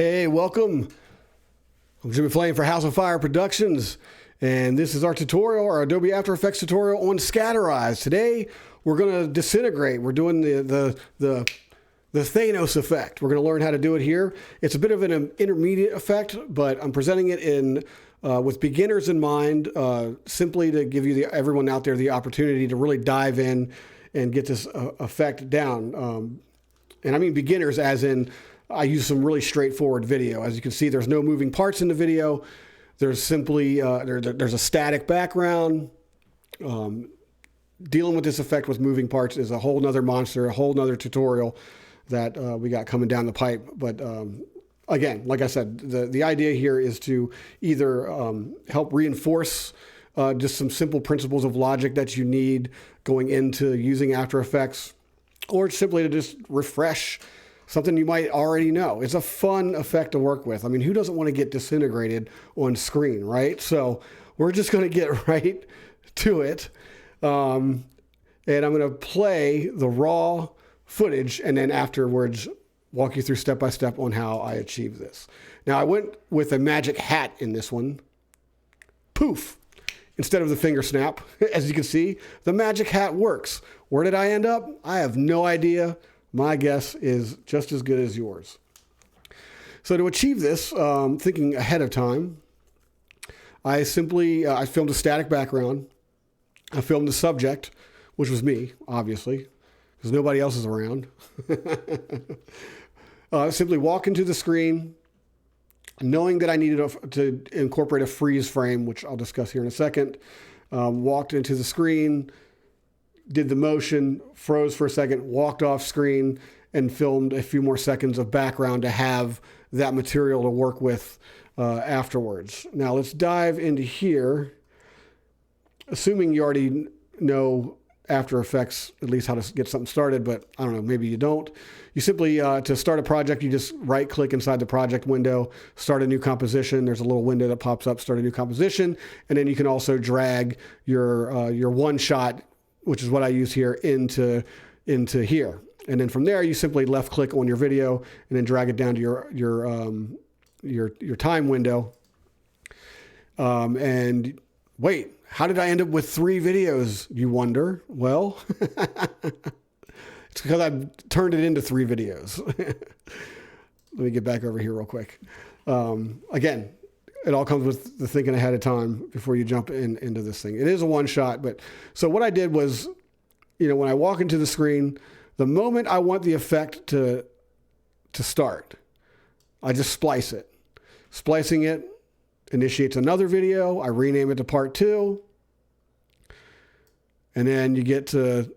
Hey, welcome. I'm Jimmy Flame for House of Fire Productions, and this is our tutorial, our Adobe After Effects tutorial on Scatterize. Today, we're going to disintegrate. We're doing the THANOS effect. We're going to learn how to do it here. It's a bit of an intermediate effect, but I'm presenting it in with beginners in mind, simply to give you everyone out there the opportunity to really dive in and get this effect down. And I mean beginners as in I use some really straightforward video. As you can see, there's no moving parts in the video. There's simply, there's a static background. Dealing with this effect with moving parts is a whole nother monster, a whole nother tutorial that we got coming down the pipe. But again, like I said, the idea here is to either help reinforce just some simple principles of logic that you need going into using After Effects, or simply to just refresh something you might already know. It's a fun effect to work with. I mean, who doesn't want to get disintegrated on screen, right? So we're just going to get right to it. And I'm going to play the raw footage and then afterwards walk you through step by step on how I achieve this. Now, I went with a magic hat in this one. Poof! Instead of the finger snap. As you can see, the magic hat works. Where did I end up? I have no idea. My guess is just as good as yours. So to achieve this, thinking ahead of time, I simply, I filmed a static background. I filmed the subject, which was me, obviously, because nobody else is around. Simply walk into the screen, knowing that I needed to incorporate a freeze frame, which I'll discuss here in a second. Walked into the screen, did the motion, froze for a second, walked off screen, and filmed a few more seconds of background to have that material to work with afterwards. Now let's dive into here. Assuming you already know After Effects, at least how to get something started, but I don't know, maybe you don't. You simply, to start a project, you just right-click inside the project window, start a new composition. There's a little window that pops up, start a new composition, and then you can also drag your one-shot, which is what I use here, into here. And then from there, you simply left-click on your video and then drag it down to your time window. And wait, how did I end up with 3 videos, you wonder? Well, it's because I've turned it into 3 videos. Let me get back over here real quick. Again, it all comes with the thinking ahead of time before you jump into this thing. It is a one-shot, but so what I did was, when I walk into the screen, the moment I want the effect to start, I just splice it. Splicing it initiates another video. I rename it to part 2. And then you get to,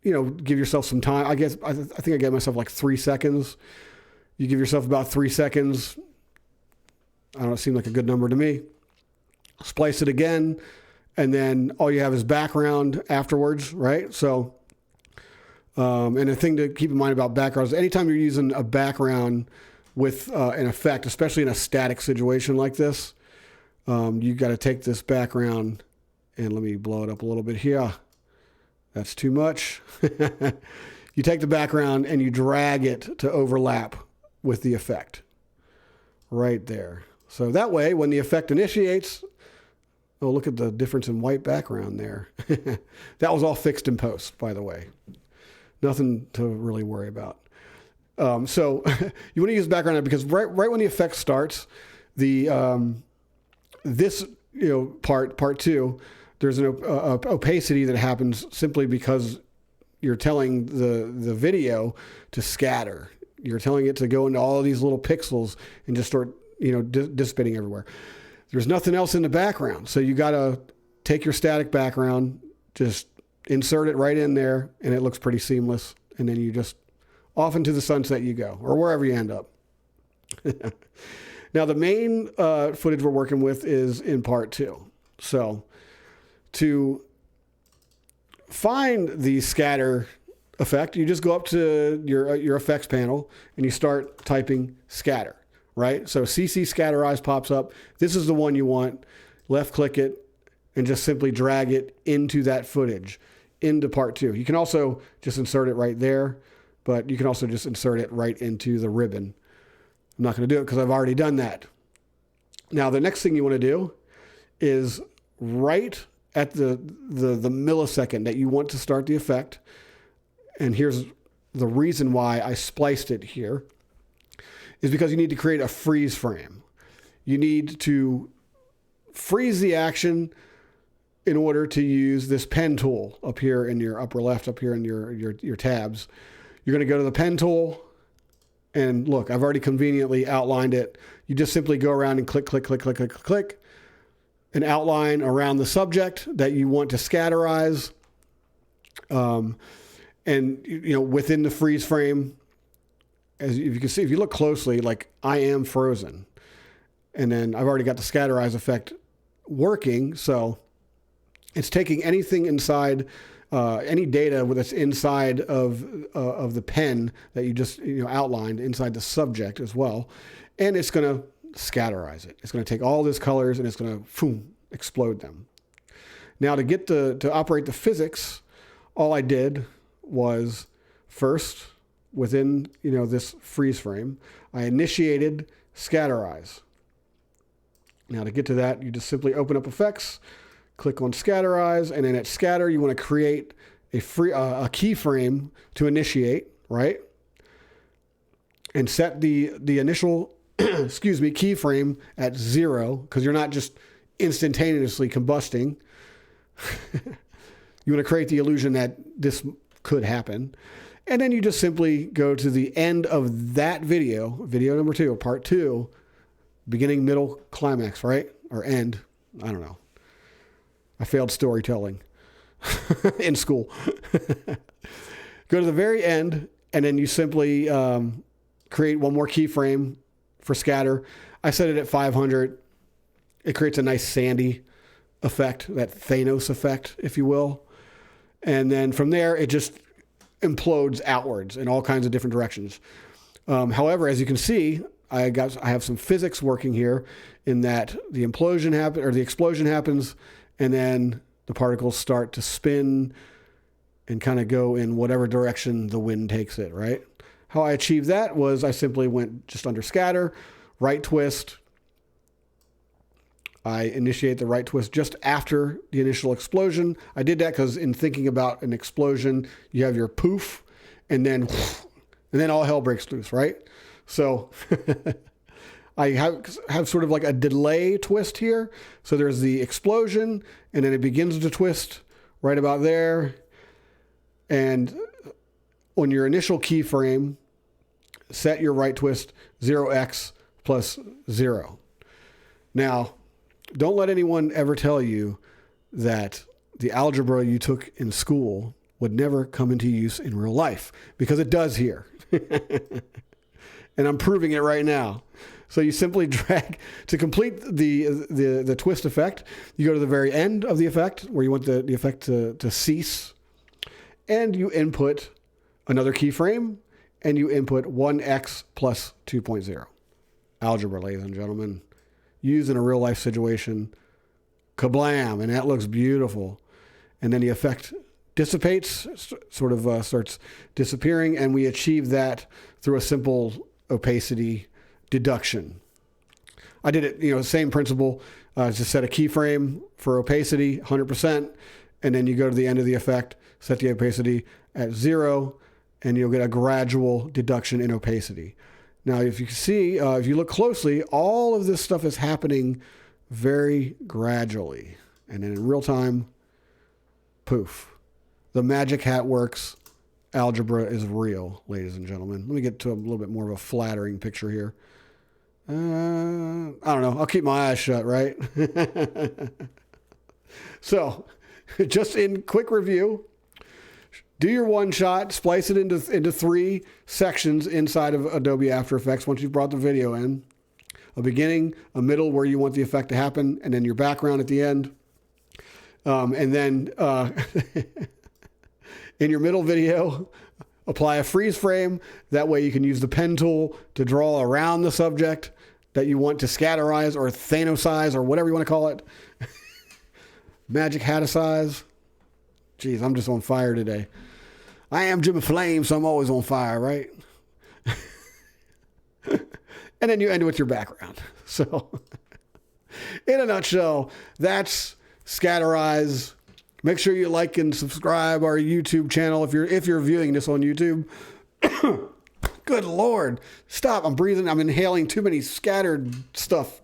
give yourself some time. I think I gave myself like 3 seconds. You give yourself about 3 seconds. I don't know, it seemed like a good number to me. Splice it again. And then all you have is background afterwards, right? So, and the thing to keep in mind about backgrounds, anytime you're using a background with an effect, especially in a static situation like this, you got to take this background and let me blow it up a little bit here. That's too much. You take the background and you drag it to overlap with the effect right there. So that way, when the effect initiates, oh, look at the difference in white background there. That was all fixed in post, by the way. Nothing to really worry about. So you want to use background because right when the effect starts, the this part 2, there's an opacity that happens simply because you're telling the video to scatter. You're telling it to go into all of these little pixels and just start dissipating everywhere. There's nothing else in the background, so you got to take your static background, just insert it right in there, and it looks pretty seamless. And then you just off into the sunset you go, or wherever you end up. Now, the main footage we're working with is in part 2. So to find the scatter effect, you just go up to your effects panel and you start typing scatter, right? So CC Scatterize pops up. This is the one you want. Left click it and just simply drag it into that footage, into part 2. You can also just insert it right there, but you can also just insert it right into the ribbon. I'm not going to do it because I've already done that. Now, the next thing you want to do is right at the millisecond that you want to start the effect, and here's the reason why I spliced it here, is because you need to create a freeze frame. You need to freeze the action in order to use this pen tool up here in your upper left, up here in your tabs. You're going to go to the pen tool, and look, I've already conveniently outlined it. You just simply go around and click, click, click, click, click, click, and outline around the subject that you want to scatterize. And, you know, within the freeze frame, as you can see, if you look closely, like I am frozen. And then I've already got the Scatterize effect working. So it's taking anything inside, any data that's inside of the pen that you just outlined inside the subject as well. And it's going to scatterize it. It's going to take all these colors and it's going to explode them. Now to get to operate the physics, all I did was first, within this freeze frame, I initiated Scatterize. Now to get to that, you just simply open up Effects, click on Scatterize, and then at Scatter, you want to create a keyframe to initiate, right? And set the initial keyframe at 0, because you're not just instantaneously combusting. You want to create the illusion that this could happen. And then you just simply go to the end of that video number 2, part 2, beginning, middle, climax, right? Or end. I don't know. I failed storytelling in school. Go to the very end, and then you simply create one more keyframe for scatter. I set it at 500. It creates a nice sandy effect, that THANOS effect, if you will. And then from there, it just implodes outwards in all kinds of different directions. However, as you can see, I have some physics working here in that the explosion happens, and then the particles start to spin and kind of go in whatever direction the wind takes it, right? How I achieved that was I simply went just under scatter, right twist. I initiate the right twist just after the initial explosion. I did that because in thinking about an explosion, you have your poof, and then all hell breaks loose, right? So I have sort of like a delay twist here. So there's the explosion, and then it begins to twist right about there. And on your initial keyframe, set your right twist 0x plus 0. Now, don't let anyone ever tell you that the algebra you took in school would never come into use in real life, because it does here. And I'm proving it right now. So you simply drag to complete the twist effect. You go to the very end of the effect where you want the effect to cease, and you input another keyframe, and you input 1x plus 2.0. Algebra, ladies and gentlemen. Used in a real life situation. Kablam! And that looks beautiful. And then the effect dissipates, sort of starts disappearing, and we achieve that through a simple opacity deduction. I did it, same principle. Just set a keyframe for opacity, 100%, and then you go to the end of the effect, set the opacity at 0, and you'll get a gradual deduction in opacity. Now, if you can see, if you look closely, all of this stuff is happening very gradually. And then in real time, poof. The magic hat works. Algebra is real, ladies and gentlemen. Let me get to a little bit more of a flattering picture here. I don't know. I'll keep my eyes shut, right? So, just in quick review, do your one shot, splice it into 3 sections inside of Adobe After Effects once you've brought the video in. A beginning, a middle where you want the effect to happen, and then your background at the end. And then in your middle video, apply a freeze frame. That way you can use the pen tool to draw around the subject that you want to scatterize or thanosize or whatever you want to call it. Magic haticize. Jeez, I'm just on fire today. I am Jimmy Flame, so I'm always on fire, right? And then you end with your background. So in a nutshell, that's Scatterize. Make sure you like and subscribe our YouTube channel if you're viewing this on YouTube. Good Lord. Stop. I'm breathing. I'm inhaling too many scattered stuff.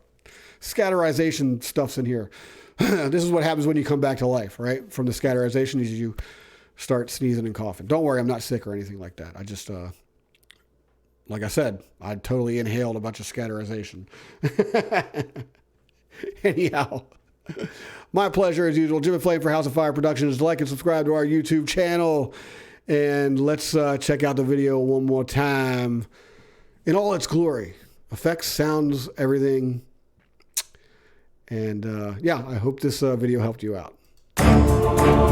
Scatterization stuff's in here. This is what happens when you come back to life, right? From the scatterization is you start sneezing and coughing. Don't worry, I'm not sick or anything like that. I just, like I said, I totally inhaled a bunch of scatterization. Anyhow, my pleasure as usual. Jim and Flame for House of Fire Productions. Like and subscribe to our YouTube channel. And let's check out the video one more time in all its glory. Effects, sounds, everything. And yeah, I hope this video helped you out.